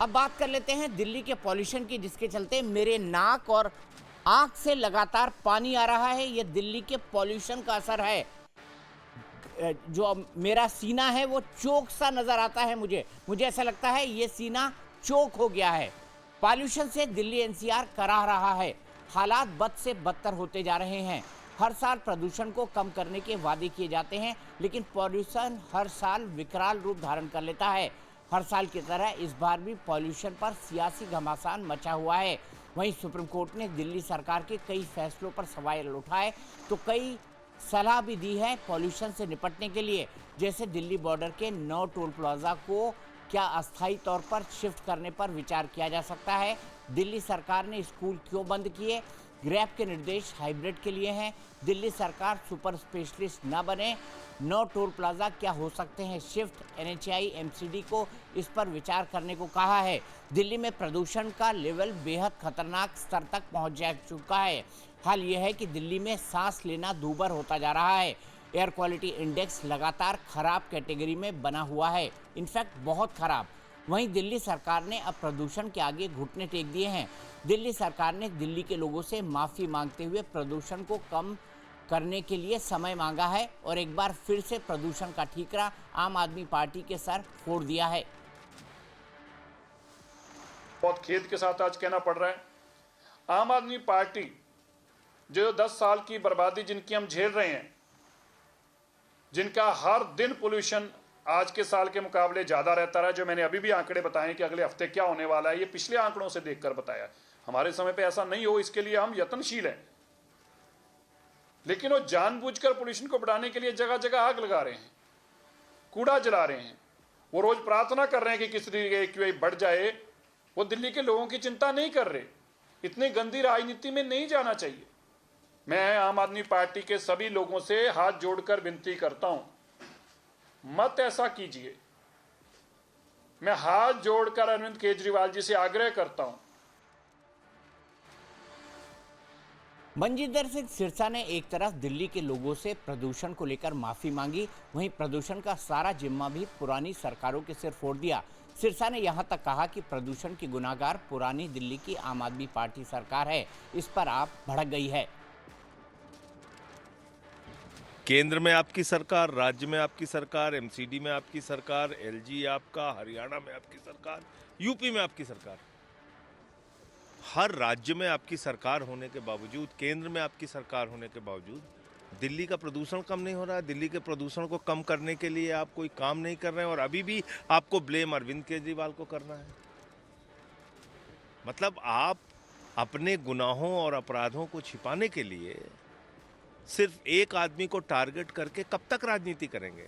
अब बात कर लेते हैं दिल्ली के पॉल्यूशन की, जिसके चलते मेरे नाक और आंख से लगातार पानी आ रहा है। ये दिल्ली के पॉल्यूशन का असर है। जो मेरा सीना है वो चोक सा नजर आता है। मुझे ऐसा लगता है ये सीना चोक हो गया है। पॉल्यूशन से दिल्ली एनसीआर कराह रहा है। हालात बद से बदतर होते जा रहे हैं। हर साल प्रदूषण को कम करने के वादे किए जाते हैं, लेकिन पॉल्यूशन हर साल विकराल रूप धारण कर लेता है। हर साल की तरह इस बार भी पॉल्यूशन पर सियासी घमासान मचा हुआ है। वहीं सुप्रीम कोर्ट ने दिल्ली सरकार के कई फैसलों पर सवाल उठाए तो कई सलाह भी दी है पॉल्यूशन से निपटने के लिए, जैसे दिल्ली बॉर्डर के 9 टोल प्लाजा को क्या अस्थायी तौर पर शिफ्ट करने पर विचार किया जा सकता है। दिल्ली सरकार ने स्कूल क्यों बंद किए। ग्रैब के निर्देश हाइब्रिड के लिए हैं। दिल्ली सरकार सुपर स्पेशलिस्ट न बने। 9 टोल प्लाजा क्या हो सकते हैं शिफ्ट। एनएचएआई एमसीडी को इस पर विचार करने को कहा है। दिल्ली में प्रदूषण का लेवल बेहद खतरनाक स्तर तक पहुंच जा चुका है। हाल यह है कि दिल्ली में सांस लेना दूभर होता जा रहा है। एयर क्वालिटी इंडेक्स लगातार खराब कैटेगरी में बना हुआ है, इनफैक्ट बहुत खराब। वहीं दिल्ली सरकार ने अब प्रदूषण के आगे घुटने टेक दिए हैं। दिल्ली सरकार ने दिल्ली के लोगों से माफ़ी मांगते हुए प्रदूषण को कम करने के लिए समय मांगा है और एक बार फिर से प्रदूषण का ठीकरा आम आदमी पार्टी के सर फोड़ दिया है। बहुत खेद के साथ आज कहना पड़ रहा है, आम आदमी पार्टी जो 10 साल की बर्बादी जिनकी हम झेल रहे हैं, जिनका हर दिन पोल्यूशन आज के साल के मुकाबले ज़्यादा रहता रहा, जो मैंने अभी भी आंकड़े बताए कि अगले हफ्ते क्या होने वाला है, ये पिछले आंकड़ों से देखकर बताया। हमारे समय पे ऐसा नहीं हो, इसके लिए हम यत्नशील हैं, लेकिन वो जानबूझकर पोल्यूशन को बढ़ाने के लिए जगह जगह आग लगा रहे हैं, कूड़ा जला रहे हैं। वो रोज प्रार्थना कर रहे हैं कि किस तरीके की बढ़ जाए। वो दिल्ली के लोगों की चिंता नहीं कर रहे। इतनी गंदी राजनीति में नहीं जाना चाहिए। मैं आम आदमी पार्टी के सभी लोगों से हाथ जोड़कर विनती करता हूं, मत ऐसा कीजिए। मैं हाथ जोड़कर अरविंद केजरीवाल जी से आग्रह करता हूं। मनजिंदर सिंह सिरसा ने एक तरफ दिल्ली के लोगों से प्रदूषण को लेकर माफी मांगी, वहीं प्रदूषण का सारा जिम्मा भी पुरानी सरकारों के सिर फोड़ दिया। सिरसा ने यहां तक कहा कि प्रदूषण की गुनाहगार पुरानी दिल्ली की आम आदमी पार्टी सरकार है, इस पर आप भड़क गई है। केंद्र में आपकी सरकार, राज्य में आपकी सरकार, एमसीडी में आपकी सरकार, एलजी आपका, हरियाणा में आपकी सरकार, यूपी में आपकी सरकार। हर राज्य में आपकी सरकार होने के बावजूद, केंद्र में आपकी सरकार होने के बावजूद दिल्ली का प्रदूषण कम नहीं हो रहा है। दिल्ली के प्रदूषण को कम करने के लिए आप कोई काम नहीं कर रहे हैं और अभी भी आपको ब्लेम अरविंद केजरीवाल को करना है। मतलब आप अपने गुनाहों और अपराधों को छिपाने के लिए सिर्फ एक आदमी को टारगेट करके कब तक राजनीति करेंगे।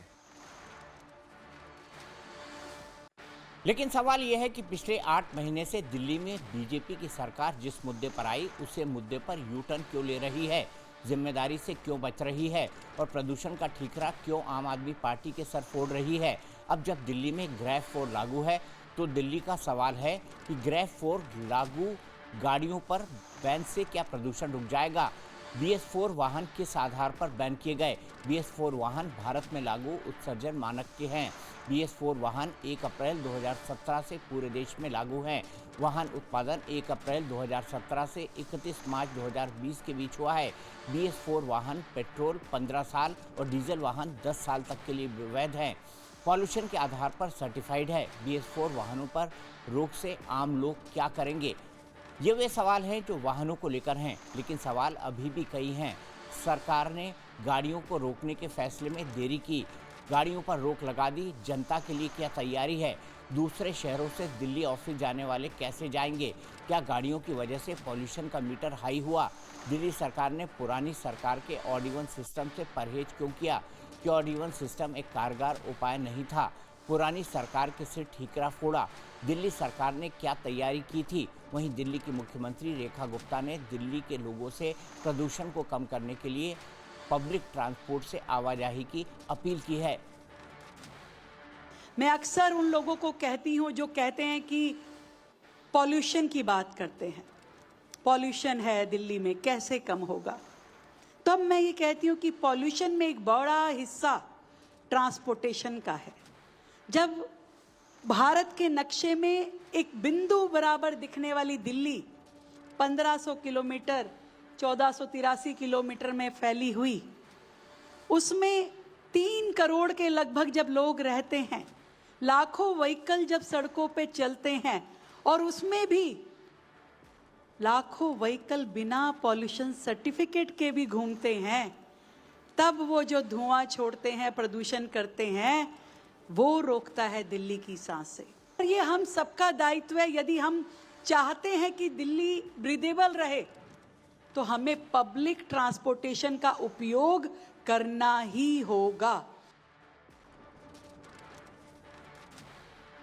लेकिन सवाल यह है कि पिछले 8 महीने से दिल्ली में बीजेपी की सरकार जिस मुद्दे पर आई उसे मुद्दे पर यू टर्न क्यों ले रही है, जिम्मेदारी से क्यों बच रही है और प्रदूषण का ठीकरा क्यों आम आदमी पार्टी के सर फोड़ रही है। अब जब दिल्ली में ग्रैब 4 लागू है तो दिल्ली का सवाल है कि ग्रैब 4 लागू गाड़ियों पर बैन से क्या प्रदूषण रुक जाएगा। BS4 वाहन किस आधार पर बैन किए गए। BS4 वाहन भारत में लागू उत्सर्जन मानक के हैं। BS4 वाहन 1 अप्रैल 2017 से पूरे देश में लागू हैं। वाहन उत्पादन 1 अप्रैल 2017 से 31 मार्च 2020 के बीच हुआ है। BS4 वाहन पेट्रोल 15 साल और डीजल वाहन 10 साल तक के लिए वैध हैं। पॉल्यूशन के आधार पर सर्टिफाइड है। BS4 वाहनों पर रोक से आम लोग क्या करेंगे। ये वे सवाल हैं जो वाहनों को लेकर हैं, लेकिन सवाल अभी भी कई हैं। सरकार ने गाड़ियों को रोकने के फैसले में देरी की, गाड़ियों पर रोक लगा दी। जनता के लिए क्या तैयारी है। दूसरे शहरों से दिल्ली ऑफिस जाने वाले कैसे जाएंगे। क्या गाड़ियों की वजह से पॉल्यूशन का मीटर हाई हुआ। दिल्ली सरकार ने पुरानी सरकार के ऑड इवन सिस्टम से परहेज क्यों किया। कि ऑड इवन सिस्टम एक कारगर उपाय नहीं था। पुरानी सरकार के सिर ठीकरा फोड़ा। दिल्ली सरकार ने क्या तैयारी की थी। वहीं दिल्ली की मुख्यमंत्री रेखा गुप्ता ने दिल्ली के लोगों से प्रदूषण को कम करने के लिए पब्लिक ट्रांसपोर्ट से आवाजाही की अपील की है। मैं अक्सर उन लोगों को कहती हूं जो कहते हैं कि पॉल्यूशन की बात करते हैं, पॉल्यूशन है दिल्ली में कैसे कम होगा। तो अब मैं ये कहती हूँ कि पॉल्यूशन में एक बड़ा हिस्सा ट्रांसपोर्टेशन का है। जब भारत के नक्शे में एक बिंदु बराबर दिखने वाली दिल्ली 1500 किलोमीटर 1483 किलोमीटर में फैली हुई, उसमें 3 करोड़ के लगभग जब लोग रहते हैं, लाखों व्हीकल जब सड़कों पे चलते हैं और उसमें भी लाखों व्हीकल बिना पॉल्यूशन सर्टिफिकेट के भी घूमते हैं, तब वो जो धुआं छोड़ते हैं, प्रदूषण करते हैं, वो रोकता है दिल्ली की सांसें। और ये हम सबका दायित्व है। यदि हम चाहते हैं कि दिल्ली ब्रीदेबल रहे तो हमें पब्लिक ट्रांसपोर्टेशन का उपयोग करना ही होगा।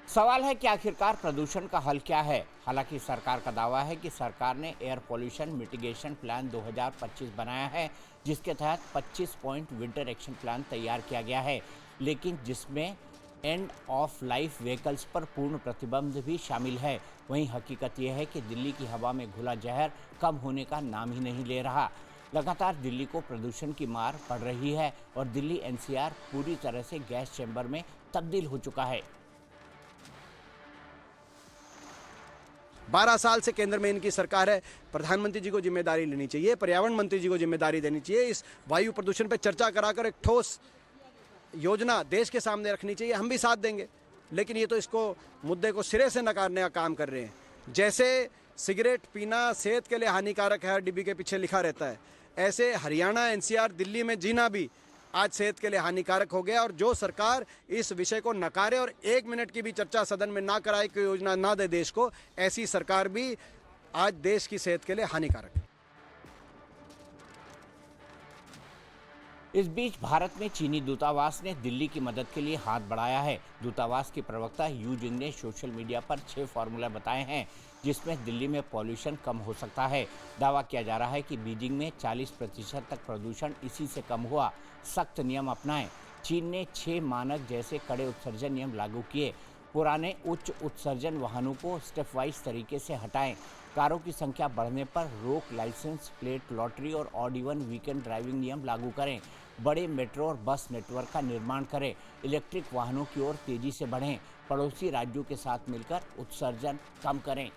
सवाल है कि आखिरकार प्रदूषण का हल क्या है। हालांकि सरकार का दावा है कि सरकार ने एयर पॉल्यूशन मिटिगेशन प्लान 2025 बनाया है, जिसके तहत 25 पॉइंट विंटर एक्शन प्लान तैयार किया गया है, लेकिन जिसमें एंड ऑफ लाइफ व्हीकल्स पर पूर्ण प्रतिबंध भी शामिल है। वहीं हकीकत यह है कि दिल्ली की हवा में घुला जहर कम होने का नाम ही नहीं ले रहा। लगातार दिल्ली को प्रदूषण की मार पड़ रही है और दिल्ली एनसीआर पूरी तरह से गैस चैम्बर में तब्दील हो चुका है। 12 साल से केंद्र में इनकी सरकार है। प्रधानमंत्री जी को जिम्मेदारी लेनी चाहिए, पर्यावरण मंत्री जी को जिम्मेदारी देनी चाहिए। इस वायु प्रदूषण पर चर्चा कराकर एक ठोस योजना देश के सामने रखनी चाहिए। हम भी साथ देंगे, लेकिन ये तो इसको मुद्दे को सिरे से नकारने का काम कर रहे हैं। जैसे सिगरेट पीना सेहत के लिए हानिकारक है, हर डिब्बी के पीछे लिखा रहता है, ऐसे हरियाणा, एनसीआर, दिल्ली में जीना भी आज सेहत के लिए हानिकारक हो गया। और जो सरकार इस विषय को नकारे और 1 मिनट की भी चर्चा सदन में ना कराए, कोई योजना ना दे देश को, ऐसी सरकार भी आज देश की सेहत के लिए हानिकारक है। इस बीच भारत में चीनी दूतावास ने दिल्ली की मदद के लिए हाथ बढ़ाया है। दूतावास की प्रवक्ता यू जिंग ने सोशल मीडिया पर 6 फार्मूला बताए हैं, जिसमें दिल्ली में पॉल्यूशन कम हो सकता है। दावा किया जा रहा है कि बीजिंग में 40% तक प्रदूषण इसी से कम हुआ। सख्त नियम अपनाएं। चीन ने 6 मानक जैसे कड़े उत्सर्जन नियम लागू किए। पुराने उच्च उत्सर्जन वाहनों को स्टेप वाइज तरीके से हटाएं। कारों की संख्या बढ़ने पर रोक, लाइसेंस प्लेट लॉटरी और ऑड इवन वीकेंड ड्राइविंग नियम लागू करें। बड़े मेट्रो और बस नेटवर्क का निर्माण करें। इलेक्ट्रिक वाहनों की ओर तेजी से बढ़ें। पड़ोसी राज्यों के साथ मिलकर उत्सर्जन कम करें।